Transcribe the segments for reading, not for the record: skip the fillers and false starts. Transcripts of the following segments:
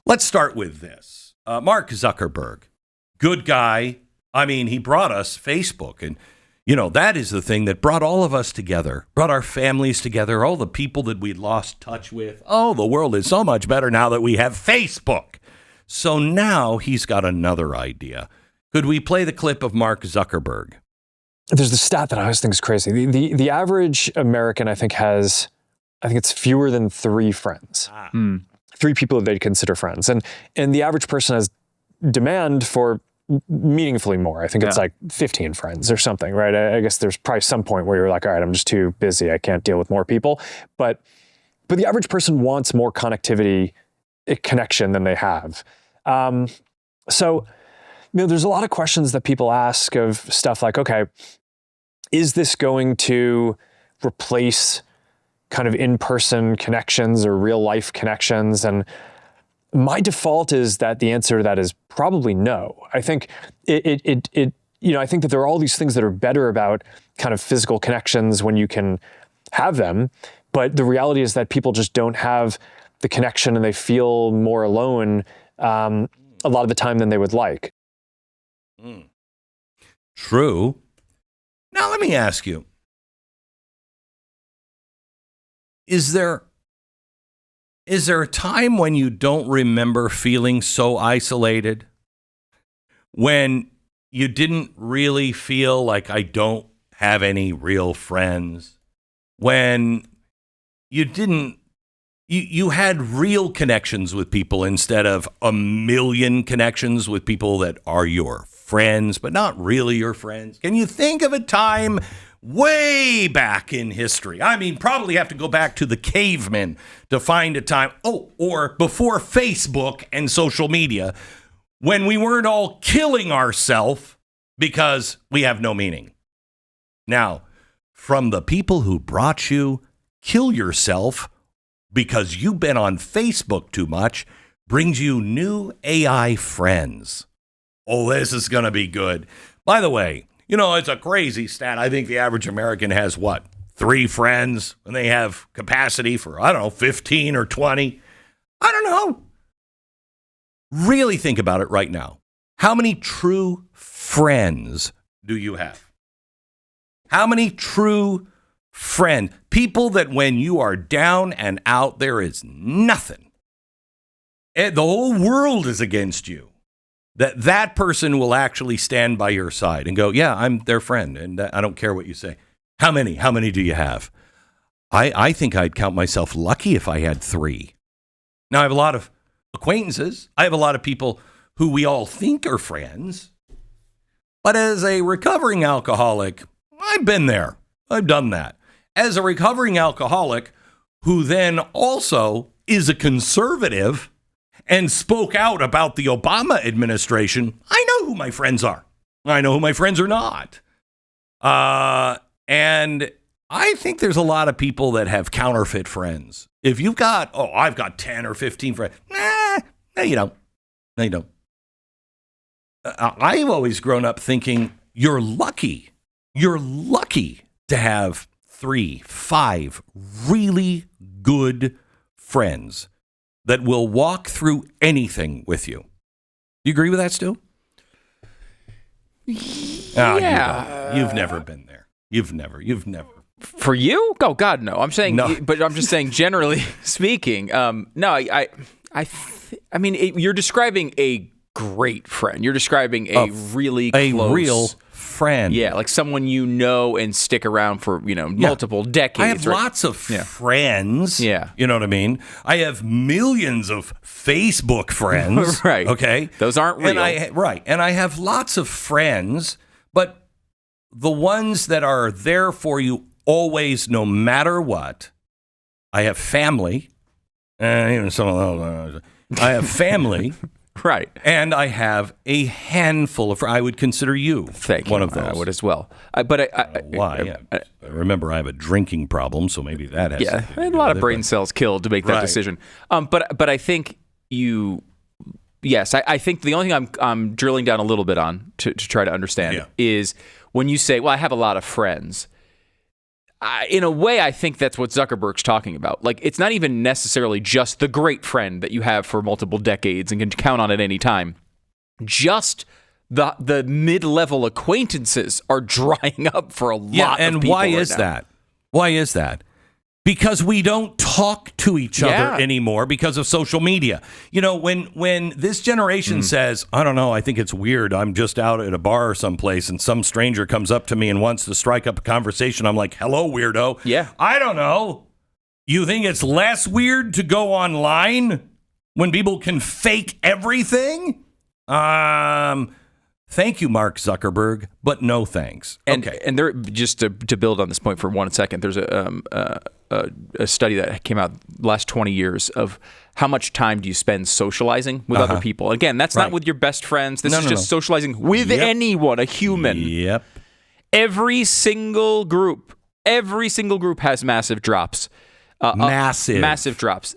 Let's start with this. Mark Zuckerberg, good guy. I mean, he brought us Facebook, and that is the thing that brought all of us together, brought our families together, all the people that we'd lost touch with. Oh, the world is so much better now that we have Facebook. So now he's got another idea. Could we play the clip of Mark Zuckerberg? There's the stat that I always think is crazy. The average American, I think it's fewer than 3 friends. 3 people that they'd consider friends. And the average person has demand for meaningfully more. I think it's like 15 friends or something, right? I guess there's probably some point where you're like, all right, I'm just too busy. I can't deal with more people. But the average person wants more connection than they have. So there's a lot of questions that people ask of stuff like, okay, is this going to replace kind of in-person connections or real life connections? And my default is that the answer to that is probably no. I think I think that there are all these things that are better about kind of physical connections when you can have them, but the reality is that people just don't have the connection and they feel more alone a lot of the time than they would like. True. Now let me ask you, is there a time when you don't remember feeling so isolated? When you didn't really feel like I don't have any real friends? When you had real connections with people instead of a million connections with people that are your friends, but not really your friends? Can you think of a time way back in history? I mean, probably have to go back to the cavemen to find a time, or before Facebook and social media, when we weren't all killing ourselves because we have no meaning. Now, from the people who brought you kill yourself because you've been on Facebook too much, brings you new AI friends. Oh, this is going to be good. By the way, it's a crazy stat. I think the average American has 3 friends, and they have capacity for, 15 or 20. I don't know. Really think about it right now. How many true friends do you have? How many true friends? People that when you are down and out, there is nothing. The whole world is against you. That person will actually stand by your side and go, yeah, I'm their friend, and I don't care what you say. How many? How many do you have? I think I'd count myself lucky if I had 3. Now, I have a lot of acquaintances. I have a lot of people who we all think are friends. But as a recovering alcoholic, I've been there. I've done that. As a recovering alcoholic who then also is a conservative and spoke out about the Obama administration, I know who my friends are. I know who my friends are not. And I think there's a lot of people that have counterfeit friends. If you've got, I've got 10 or 15 friends. No, you don't. No, you don't. I've always grown up thinking you're lucky. You're lucky to have 3, 5 really good friends that will walk through anything with you. Do you agree with that, Stu? Yeah. You've never been there. You've never. For you? Oh, God, no. I'm saying, no. But I'm just saying, generally speaking, no, I mean, you're describing a great friend. You're describing a really close, a real friend. Yeah, like someone you know and stick around for, multiple decades. I have lots of friends. Yeah. You know what I mean? I have millions of Facebook friends. Right. Okay. Those aren't real. And I have lots of friends, but the ones that are there for you always, no matter what. I have family. Even some of those. I have family. Right. And I have a handful of, I would consider you one of those. I would as well. Why? Remember, I have a drinking problem, so maybe that has a lot of brain cells killed to make that decision. But I think I think the only thing I'm drilling down a little bit on to try to understand is when you say, well, I have a lot of friends. in a way, I think that's what Zuckerberg's talking about. Like, it's not even necessarily just the great friend that you have for multiple decades and can count on at any time. Just the mid-level acquaintances are drying up for a lot of people. And why is that? Why is that? Because we don't talk to each other anymore because of social media. You know, when this generation says, I don't know, I think it's weird. I'm just out at a bar or someplace and some stranger comes up to me and wants to strike up a conversation. I'm like, hello, weirdo. Yeah. I don't know. You think it's less weird to go online when people can fake everything? Thank you, Mark Zuckerberg, but no thanks. Okay. And there, just to build on this point for 1 second, there's a study that came out last 20 years of how much time do you spend socializing with other people. Again, that's not with your best friends. This is just socializing with anyone, a human. Yep. Every single group has massive drops. Massive drops.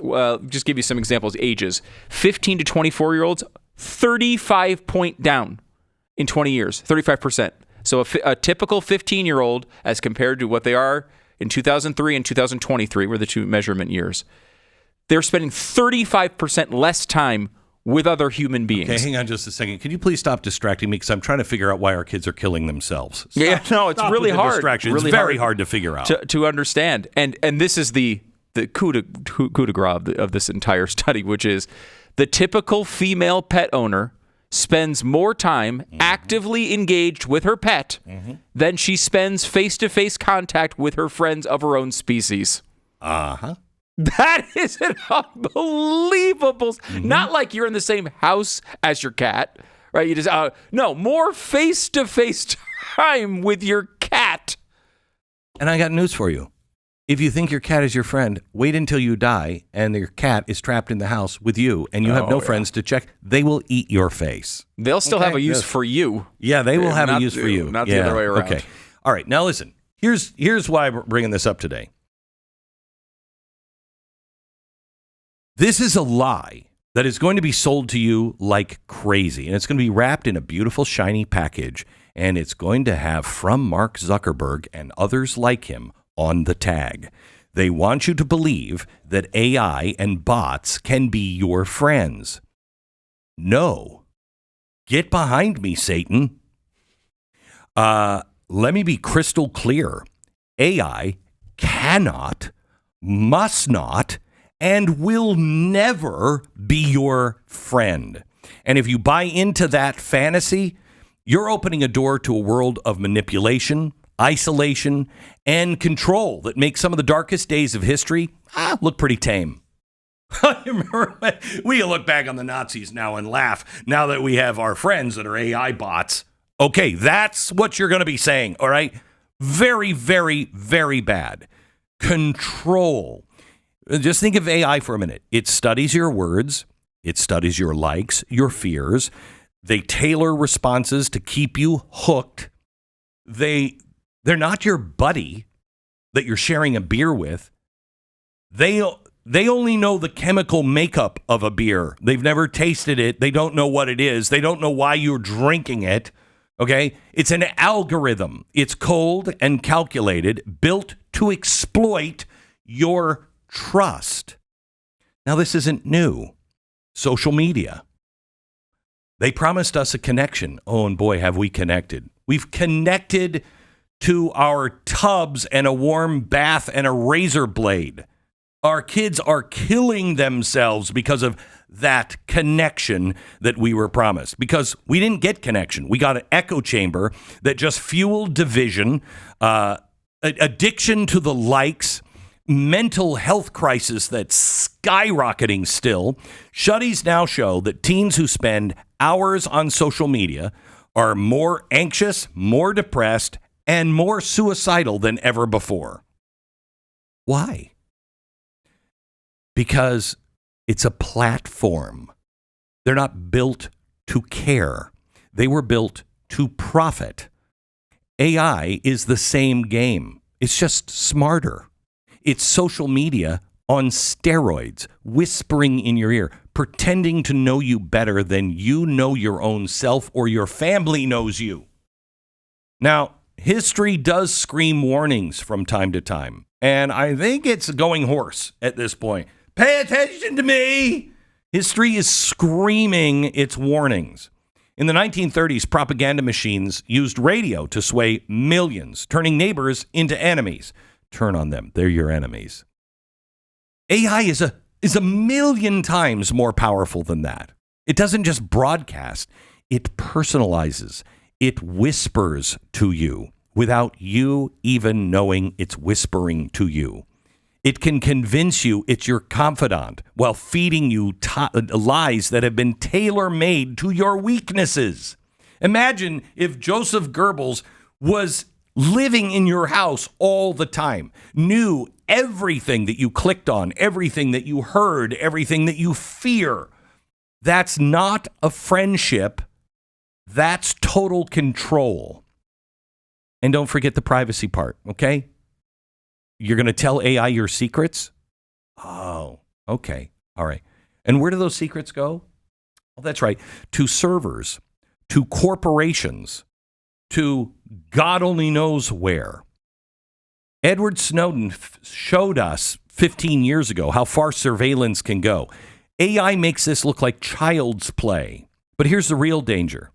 Just give you some examples. Ages: 15 to 24-year-olds, 35-point down in 20 years, 35%. So a typical 15-year-old, as compared to what they are in 2003 and 2023, were the two measurement years, they're spending 35% less time with other human beings. Okay, hang on just a second. Can you please stop distracting me? Because I'm trying to figure out why our kids are killing themselves. It's really hard. Distraction. It's very hard to figure out. To understand. And this is the coup de grace of this entire study, which is the typical female pet owner spends more time actively engaged with her pet than she spends face-to-face contact with her friends of her own species. Uh-huh. That is an unbelievable... Not like you're in the same house as your cat, right? You just no, more face-to-face time with your cat. And I got news for you. If you think your cat is your friend, wait until you die and your cat is trapped in the house with you and you have no friends to check. They will eat your face. They'll still have a use for you. Yeah, they will have a use for you. Not the other way around. Okay. All right. Now listen, here's why we're bringing this up today. This is a lie that is going to be sold to you like crazy. And it's going to be wrapped in a beautiful, shiny package. And it's going to have "from Mark Zuckerberg and others like him" on the tag. They want you to believe that AI and bots can be your friends. No. Get behind me, Satan. Let me be crystal clear. AI cannot, must not, and will never be your friend. And if you buy into that fantasy, you're opening a door to a world of manipulation, isolation, and control that makes some of the darkest days of history look pretty tame. I remember when we look back on the Nazis now and laugh now that we have our friends that are AI bots. Okay, that's what you're going to be saying, all right? Very, very, very bad. Control. Just think of AI for a minute. It studies your words. It studies your likes, your fears. They tailor responses to keep you hooked. They're not your buddy that you're sharing a beer with. They only know the chemical makeup of a beer. They've never tasted it. They don't know what it is. They don't know why you're drinking it. Okay? It's an algorithm. It's cold and calculated, built to exploit your trust. Now, this isn't new. Social media. They promised us a connection. Oh, and boy, have we connected. We've connected to our tubs and a warm bath and a razor blade. Our kids are killing themselves because of that connection that we were promised. Because we didn't get connection. We got an echo chamber that just fueled division, addiction to the likes, mental health crisis that's skyrocketing still. Studies now show that teens who spend hours on social media are more anxious, more depressed, and more suicidal than ever before. Why? Because it's a platform. They're not built to care. They were built to profit. AI is the same game. It's just smarter. It's social media on steroids, whispering in your ear, pretending to know you better than you know your own self or your family knows you. Now, history does scream warnings from time to time. And I think it's going hoarse at this point. Pay attention to me. History is screaming its warnings. In the 1930s, propaganda machines used radio to sway millions, turning neighbors into enemies. Turn on them. They're your enemies. AI is a million times more powerful than that. It doesn't just broadcast. It personalizes. It whispers to you without you even knowing it's whispering to you. It can convince you it's your confidant while feeding you lies that have been tailor-made to your weaknesses. Imagine if Joseph Goebbels was living in your house all the time, knew everything that you clicked on, everything that you heard, everything that you fear. That's not a friendship. That's total control. And don't forget the privacy part, okay? You're going to tell AI your secrets? Oh, okay. All right. And where do those secrets go? Well, that's right. To servers, to corporations, to God only knows where. Edward Snowden showed us 15 years ago how far surveillance can go. AI makes this look like child's play. But here's the real danger.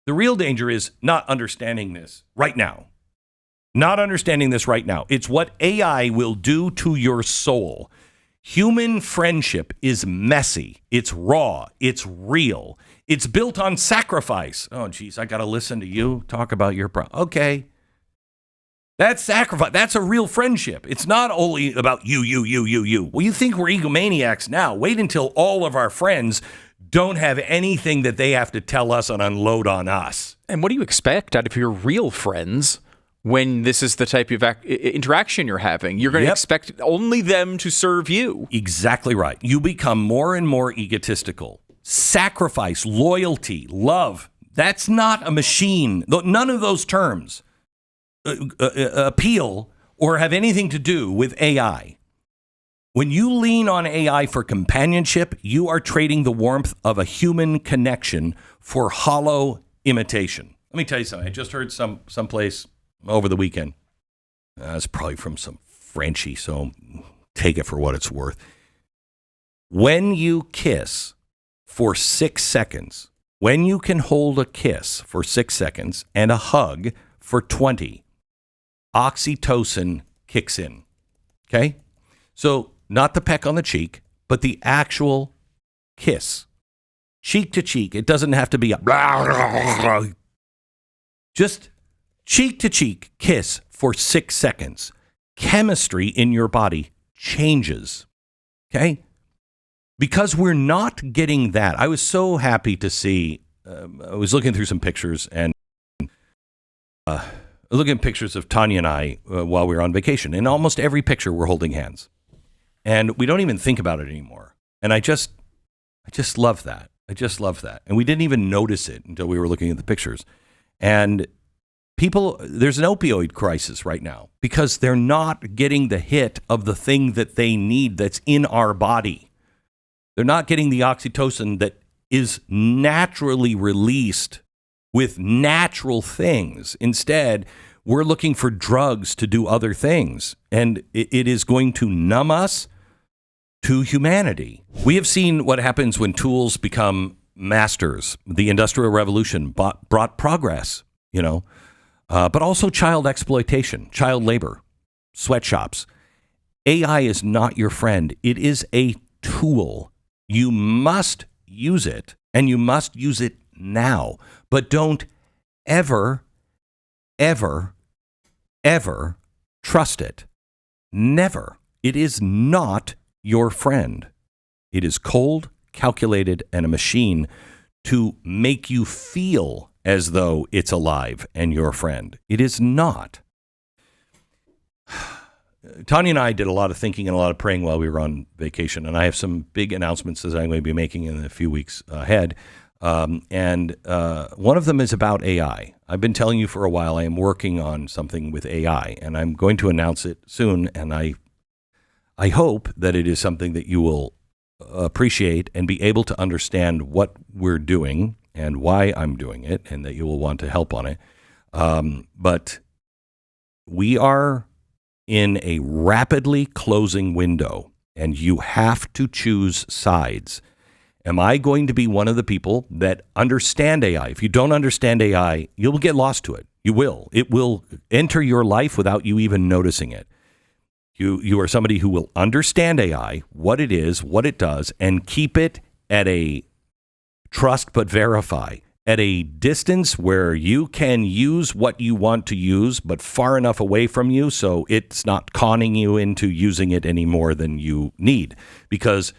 The real danger is not understanding this right now. Not understanding this right now. It's what AI will do to your soul. Human friendship is messy. It's raw. It's real. It's built on sacrifice. Oh, geez, I got to listen to you talk about your problem. Okay. That's sacrifice. That's a real friendship. It's not only about you. Well, you think we're egomaniacs now. Wait until all of our friends don't have anything that they have to tell us and unload on us. And what do you expect out of your real friends when this is the type of interaction you're having? You're going to expect only them to serve you. Exactly right. You become more and more egotistical. Sacrifice, loyalty, love. That's not a machine. None of those terms appeal or have anything to do with AI. When you lean on AI for companionship, you are trading the warmth of a human connection for hollow imitation. Let me tell you something. I just heard someplace over the weekend. It's probably from some Frenchie, so take it for what it's worth. When you kiss for 6 seconds, when you can hold a kiss for 6 seconds and a hug for 20, oxytocin kicks in. Okay? So not the peck on the cheek, but the actual kiss. Cheek to cheek. It doesn't have to be a just cheek to cheek kiss for 6 seconds. Chemistry in your body changes. Okay? Because we're not getting that. I was so happy to see, I was looking through some pictures and looking at pictures of Tanya and I while we were on vacation. In almost every picture, we're holding hands. And we don't even think about it anymore. And I just love that. I just love that. And we didn't even notice it until we were looking at the pictures. And people, there's an opioid crisis right now because they're not getting the hit of the thing that they need that's in our body. They're not getting the oxytocin that is naturally released with natural things. Instead, we're looking for drugs to do other things. And it is going to numb us to humanity. We have seen what happens when tools become masters. The Industrial Revolution brought progress, but also child exploitation, child labor, sweatshops. AI is not your friend. It is a tool. You must use it, and you must use it now. But don't ever, ever, ever trust it. Never. It is not your friend. It is cold, calculated, and a machine to make you feel as though it's alive and your friend. It is not. Tanya and I did a lot of thinking and a lot of praying while we were on vacation, and I have some big announcements that I'm going to be making in a few weeks ahead. And one of them is about AI. I've been telling you for a while I am working on something with AI, and I'm going to announce it soon, and I hope that it is something that you will appreciate and be able to understand what we're doing and why I'm doing it, and that you will want to help on it. But we are in a rapidly closing window, and you have to choose sides. Am I going to be one of the people that understand AI? If you don't understand AI, you'll get lost to it. You will. It will enter your life without you even noticing it. You are somebody who will understand AI, what it is, what it does, and keep it at a trust but verify, at a distance where you can use what you want to use, but far enough away from you so it's not conning you into using it any more than you need. Because,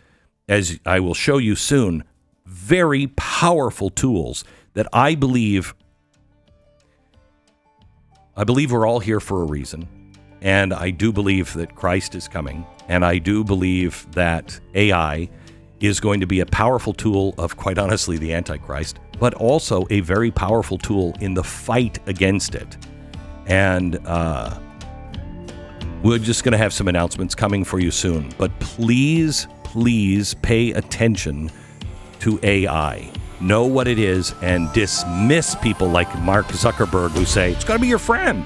as I will show you soon, very powerful tools that I believe we're all here for a reason. And I do believe that Christ is coming. And I do believe that AI is going to be a powerful tool of, quite honestly, the Antichrist, but also a very powerful tool in the fight against it. And we're just going to have some announcements coming for you soon. But please pay attention to AI. Know what it is and dismiss people like Mark Zuckerberg who say, it's got to be your friend.